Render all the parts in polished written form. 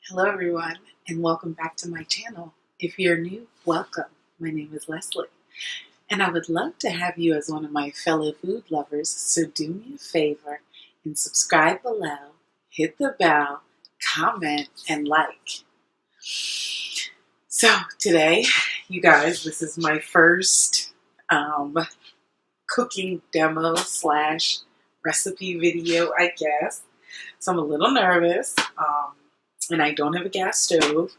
Hello everyone and welcome back to my channel. If you're new, welcome. My name is Leslie and I would love to have you as one of my fellow food lovers, so do me a favor and subscribe below, hit the bell, comment, and like. So today, you guys, this is my first cooking demo slash recipe video, I guess. So I'm a little nervous. And I don't have a gas stove,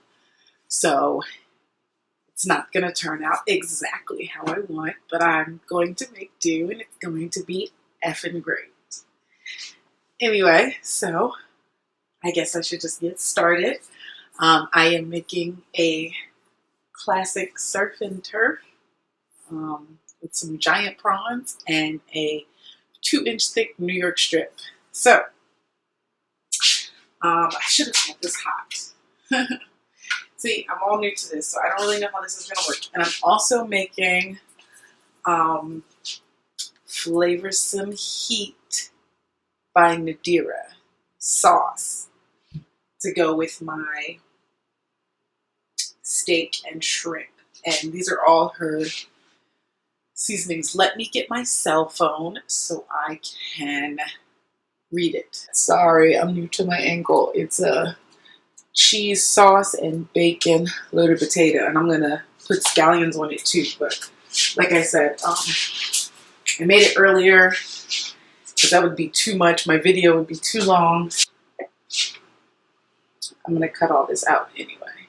so it's not going to turn out exactly how I want, but I'm going to make do, and it's going to be effing great. Anyway, so I guess I should just get started. I am making a classic surf and turf with some giant prawns and a 2-inch thick New York strip. So I should have had this hot. See, I'm all new to this, so I don't really know how this is going to work. And I'm also making Flavorsome Heat by Nadira sauce to go with my steak and shrimp. And these are all her seasonings. Let me get my cell phone so I can read it. Sorry, I'm new to my angle. It's a cheese sauce and bacon loaded potato, and I'm gonna put scallions on it too. But like I said, I made it earlier because that would be too much. My video would be too long. I'm gonna cut all this out anyway.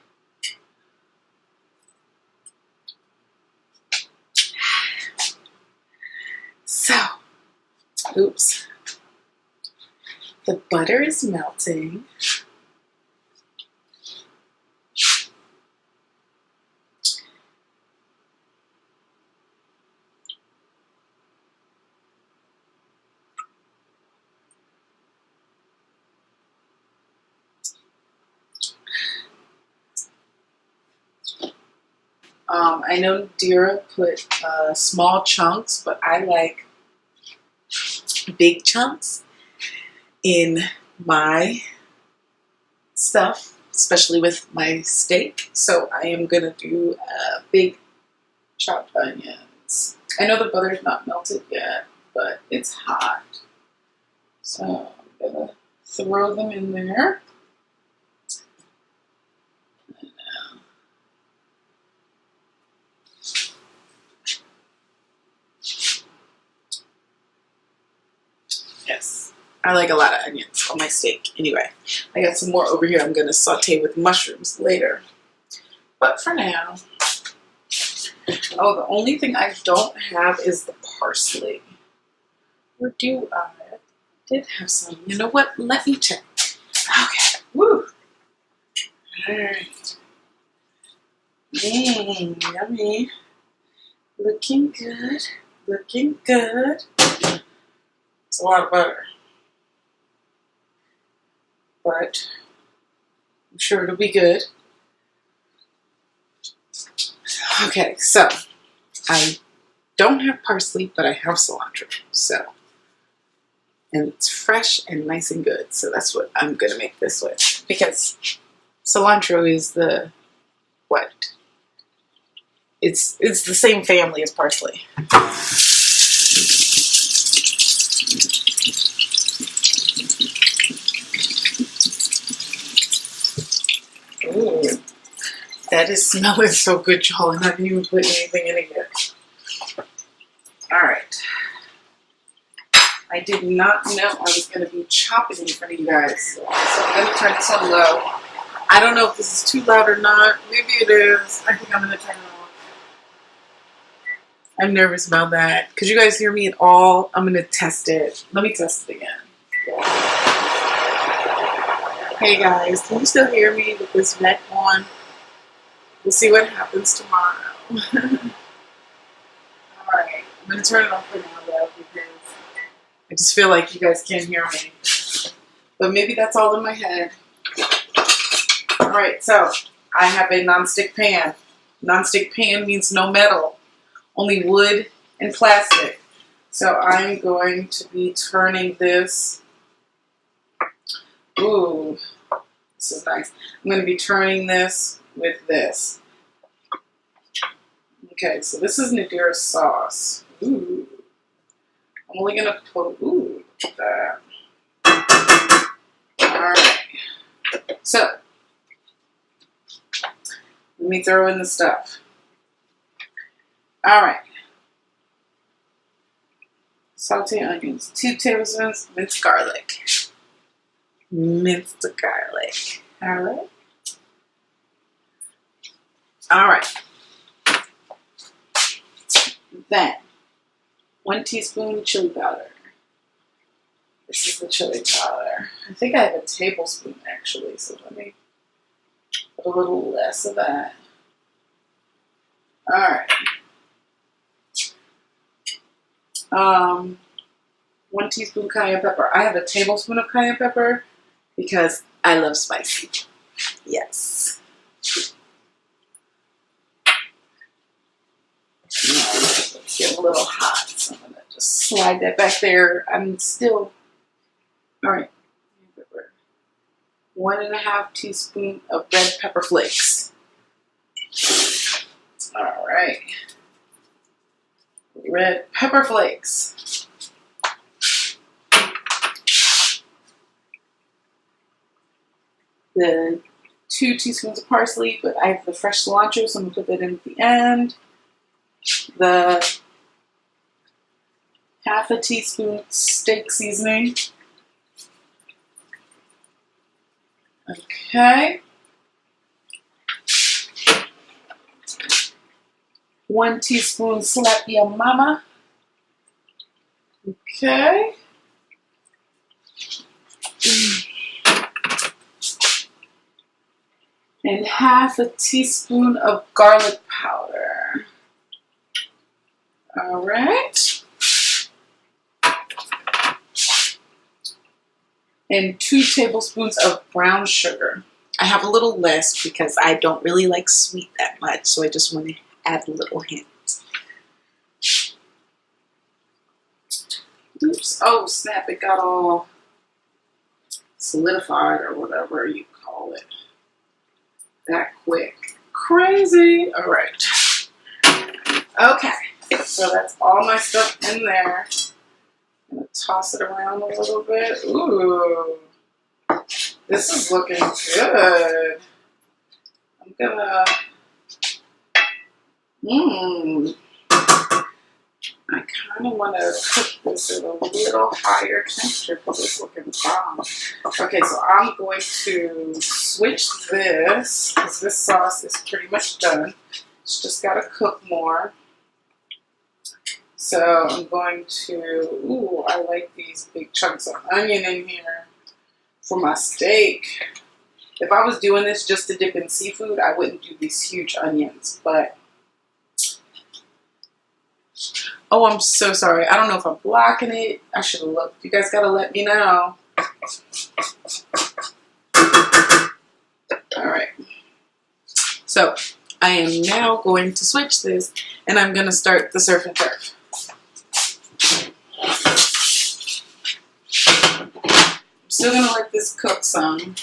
So, oops. The butter is melting. I know Dira put small chunks, but I like big chunks in my stuff, especially with my steak. So I am gonna do big chopped onions. I know the butter's not melted yet, but it's hot. So I'm gonna throw them in there. Yes, I like a lot of onions on my steak. Anyway, I got some more over here I'm going to saute with mushrooms later. But for now, oh, the only thing I don't have is the parsley. Or do I? I did have some. You know what? Let me check. Okay. Woo. Alright. Yummy. Looking good. Looking good. It's a lot of butter, but I'm sure it'll be good. Okay, so I don't have parsley, but I have cilantro. So, and it's fresh and nice and good. So that's what I'm gonna make this with, because cilantro is the what? It's the same family as parsley. Ooh, that is smelling so good, y'all, and I haven't even put anything in it yet. Alright. I did not know I was going to be chopping in front of you guys. So I'm going to turn this on low. I don't know if this is too loud or not. Maybe it is. I think I'm going to turn it off. I'm nervous about that. Could you guys hear me at all? I'm going to test it. Let me test it again. Hey guys, can you still hear me with this vent on? We'll see what happens tomorrow. Alright, I'm going to turn it off for now though, because I just feel like you guys can't hear me. But maybe that's all in my head. Alright, so I have a nonstick pan. Nonstick pan means no metal, only wood and plastic. So I'm going to be turning this. Ooh, This is nice. I'm going to be turning this with this. Okay, so this is Nadira sauce. Ooh. I'm only going to put, ooh, look at that. Alright. So, let me throw in the stuff. Alright. Sauteed onions. 2 tablespoons minced garlic. Minced garlic. Alright. Alright. Then, 1 teaspoon chili powder. This is the chili powder. I think I have a tablespoon actually, so let me put a little less of that. Alright. 1 teaspoon cayenne pepper. I have a tablespoon of cayenne pepper because I love spicy. Yes. It's getting a little hot, so I'm going to just slide that back there. I'm still, alright. 1.5 teaspoon of red pepper flakes. Alright. Red pepper flakes. The 2 teaspoons of parsley, but I have the fresh cilantro, so I'm going to put that in at the end. The 1/2 teaspoon steak seasoning. Okay. 1 teaspoon slap your mama. Okay. And 1/2 teaspoon of garlic powder. All right. And 2 tablespoons of brown sugar. I have a little less because I don't really like sweet that much, so I just want to add a little hint. Oops. Oh, snap. It got all solidified or whatever you call it. That quick. Crazy. All right. Okay. So that's all my stuff in there. I'm going to toss it around a little bit. Ooh. This is looking good. I'm going to... I kind of want to cook this at a little higher temperature because it's looking bomb. Okay, so I'm going to switch this because this sauce is pretty much done. It's just got to cook more. So I'm going to, ooh, I like these big chunks of onion in here for my steak. If I was doing this just to dip in seafood, I wouldn't do these huge onions, but oh, I'm so sorry. I don't know if I'm blocking it. I should have looked. You guys got to let me know. All right. So I am now going to switch this, and I'm going to start the surf and turf. I'm still going to let this cook some.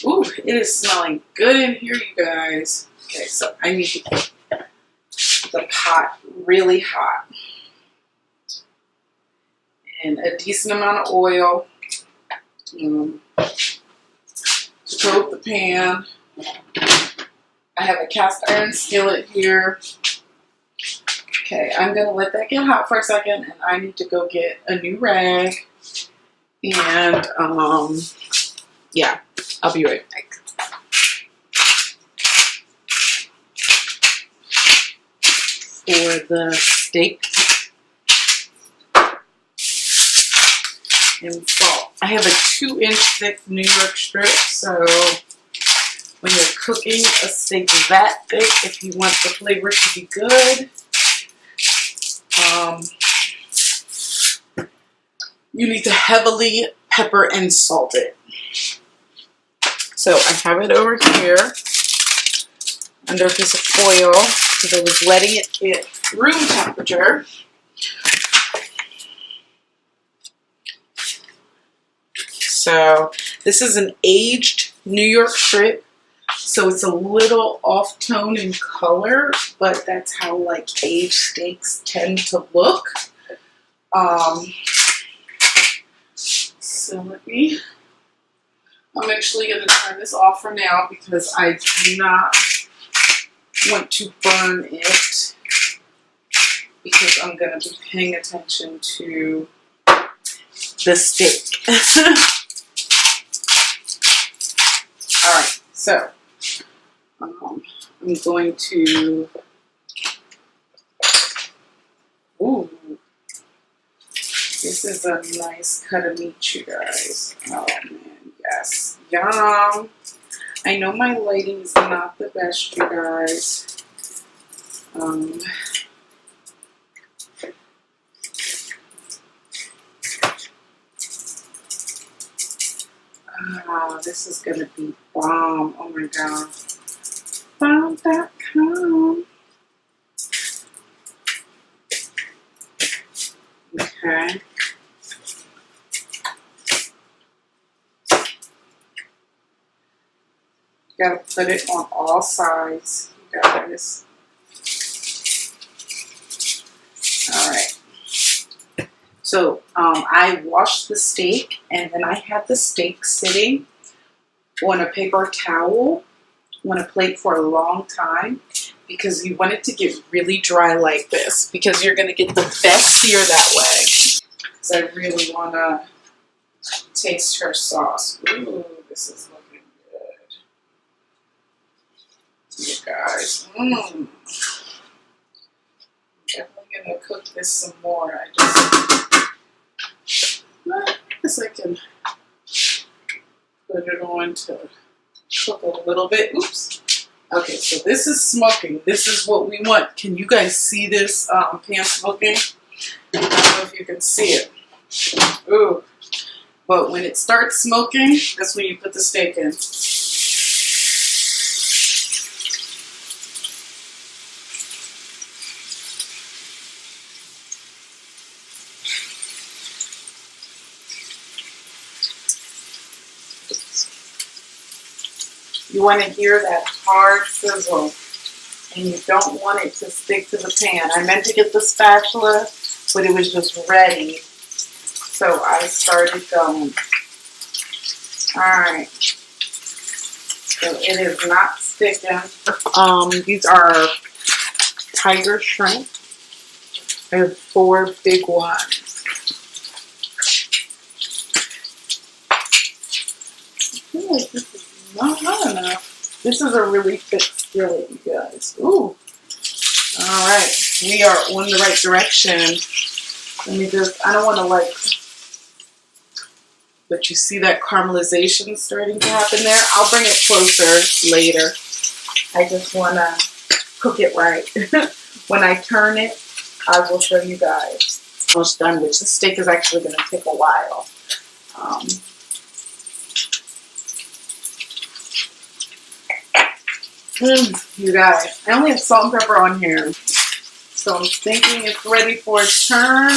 Ooh, it is smelling good in here, you guys. Okay, so I need to get the pot really hot. And a decent amount of oil to coat the pan. I have a cast iron skillet here. Okay, I'm going to let that get hot for a second, and I need to go get a new rag. And, yeah, I'll be right back. For the steak and salt. I have a 2-inch thick New York strip, so when you're cooking a steak that thick, if you want the flavor to be good, you need to heavily pepper and salt it. So I have it over here under a piece of foil because I was letting it get room temperature. So This is an aged New York strip, so it's a little off-tone in color, but that's how like aged steaks tend to look. So I'm actually going to turn this off for now because I do not want to burn it, because I'm going to be paying attention to the steak. Alright, so I'm going to, ooh, this is a nice cut of meat, you guys. Oh man, yes, yum. I know my lighting is not the best, you guys. This is gonna be bomb. Oh my god. Bomb.com. Okay. You gotta put it on all sides, you guys. Alright. So I washed the steak, and then I had the steak sitting on a paper towel on a plate for a long time, because you want it to get really dry like this, because you're going to get the best sear that way. Because I really want to taste her sauce. Ooh, this is looking good. You guys. Definitely going to cook this some more. I guess I can put it on to cook a little bit. Oops. Okay, so this is smoking. This is what we want. Can you guys see this pan smoking? I don't know if you can see it. Ooh. But when it starts smoking, that's when you put the steak in. You want to hear that hard sizzle, and you don't want it to stick to the pan. I meant to get the spatula, but it was just ready, so I started going. Alright, so it is not sticking. These are tiger shrimp. I have 4 big ones. I feel like this is not hot enough. This is a really thick skillet, you guys. Ooh. Alright. We are on the right direction. Let me just, I don't want to like, but you see that caramelization starting to happen there? I'll bring it closer later. I just want to cook it right. When I turn it, I will show you guys. It's almost done, which the steak is actually going to take a while. You guys, I only have salt and pepper on here, so I'm thinking it's ready for a turn.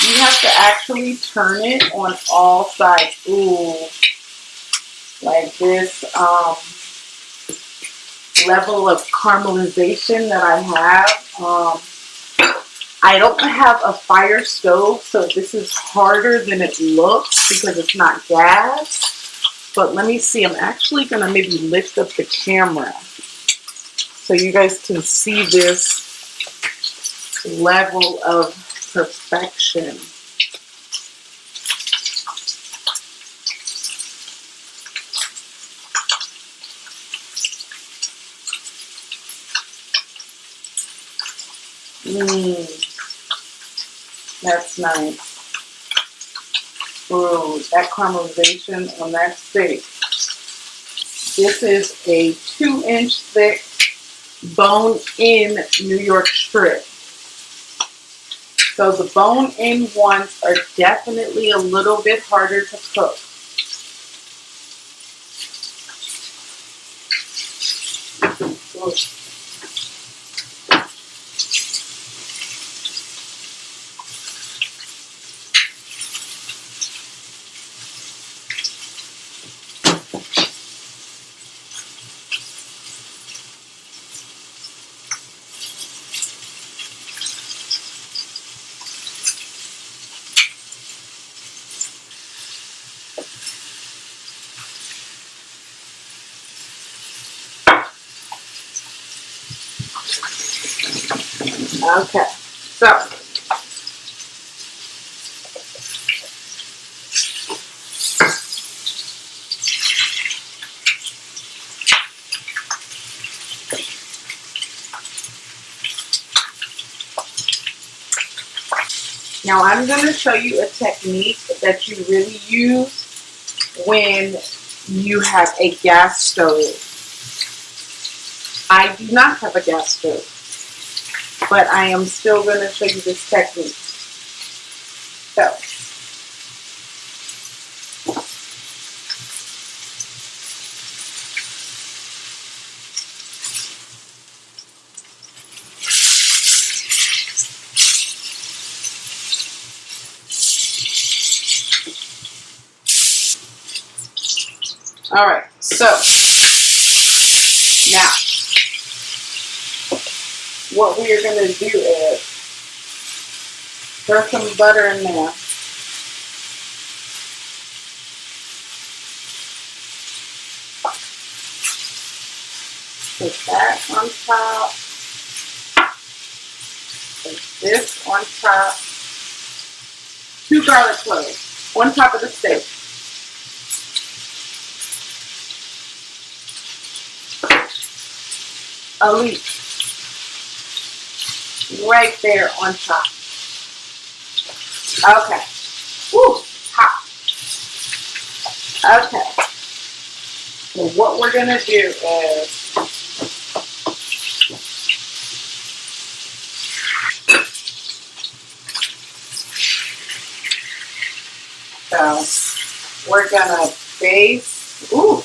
You have to actually turn it on all sides. Ooh, like this level of caramelization that I have. I don't have a fire stove, so this is harder than it looks because it's not gas. But let me see, I'm actually going to maybe lift up the camera so you guys can see this level of perfection. That's nice. Ooh, that caramelization on that steak. This is a 2-inch thick bone-in New York strip. So the bone-in ones are definitely a little bit harder to cook. Ooh. Okay, so now I'm going to show you a technique that you really use when you have a gas stove. I do not have a gas stove, but I am still going to show you this technique. So, all right, so now what we are going to do is throw some butter in there. Put that on top. Put this on top. 2 garlic cloves on top of the steak. A leaf right there on top. Okay. Woo, hot. Okay. So what we're going to do is we're going to baste, we're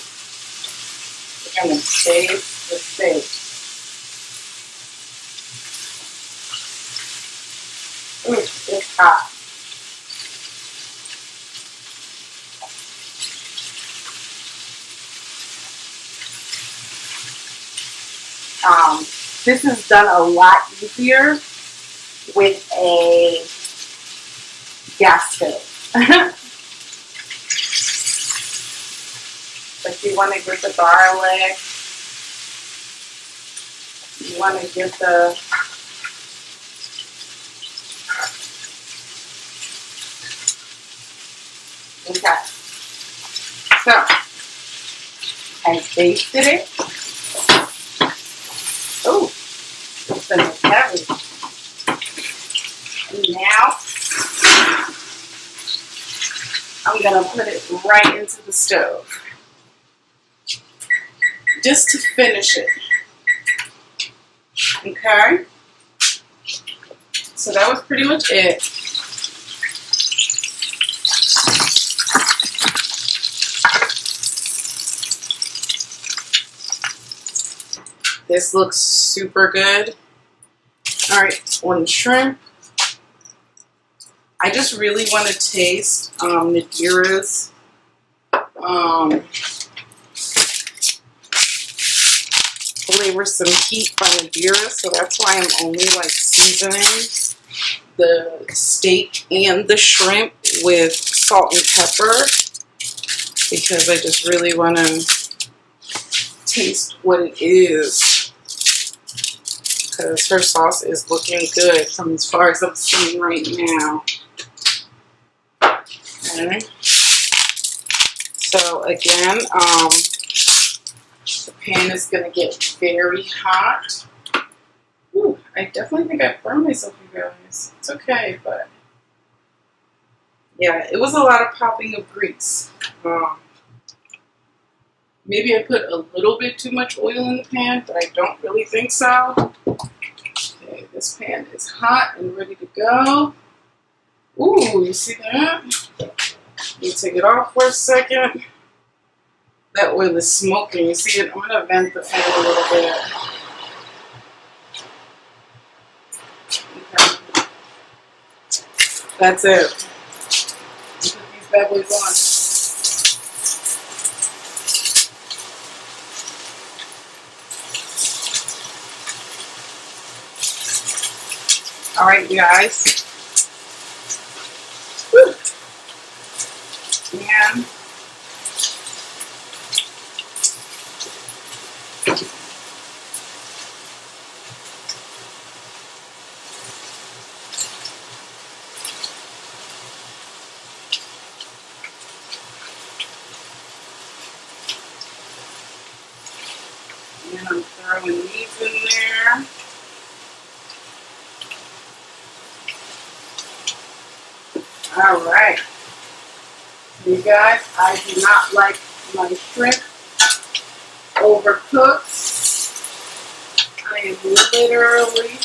going to baste the steak. Ooh, it's hot. This is done a lot easier with a gas stove. But you want to get the garlic. You want to get the okay. So I basted it. Oh, it's been heavy. And now I'm gonna put it right into the stove. Just to finish it. Okay? So that was pretty much it. This looks super good. Alright, on the shrimp, I just really want to taste Nadira's flavor some heat by Nadira, so that's why I'm only like seasoning the steak and the shrimp with salt and pepper, because I just really want to taste what it is, because her sauce is looking good from as far as I'm seeing right now. Okay. So again, the pan is going to get very hot. Ooh, I definitely think I burned myself, you guys. It's okay, but yeah, it was a lot of popping of grease. Maybe I put a little bit too much oil in the pan, but I don't really think so. Okay, this pan is hot and ready to go. Ooh, you see that? Let me take it off for a second. That oil is smoking. You see it? I'm going to vent the fan a little bit. Okay. That's it. Put these bad boys on. Alright, you guys. Woo. And And I'm throwing these in there. All right. You guys, I do not like my shrimp overcooked. I am literally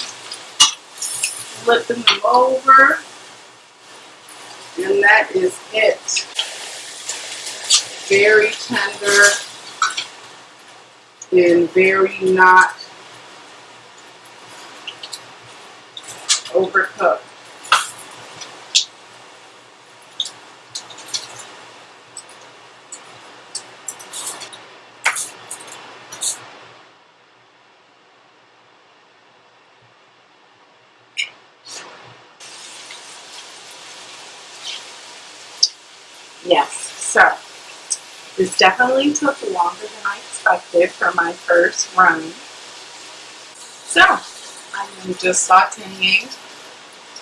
flipping them over. And that is it. Very tender and very not overcooked. Yes, so this definitely took longer than I expected for my first run. So I am just sauteing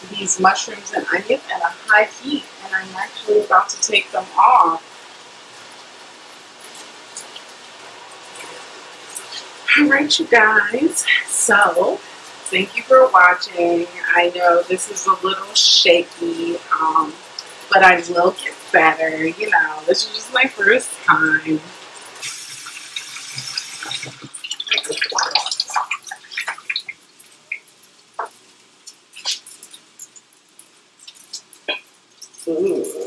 these mushrooms and onions at a high heat, and I'm actually about to take them off. Alright, you guys, so thank you for watching. I know this is a little shaky, but I will get better. You know, this is just my first time. Ooh.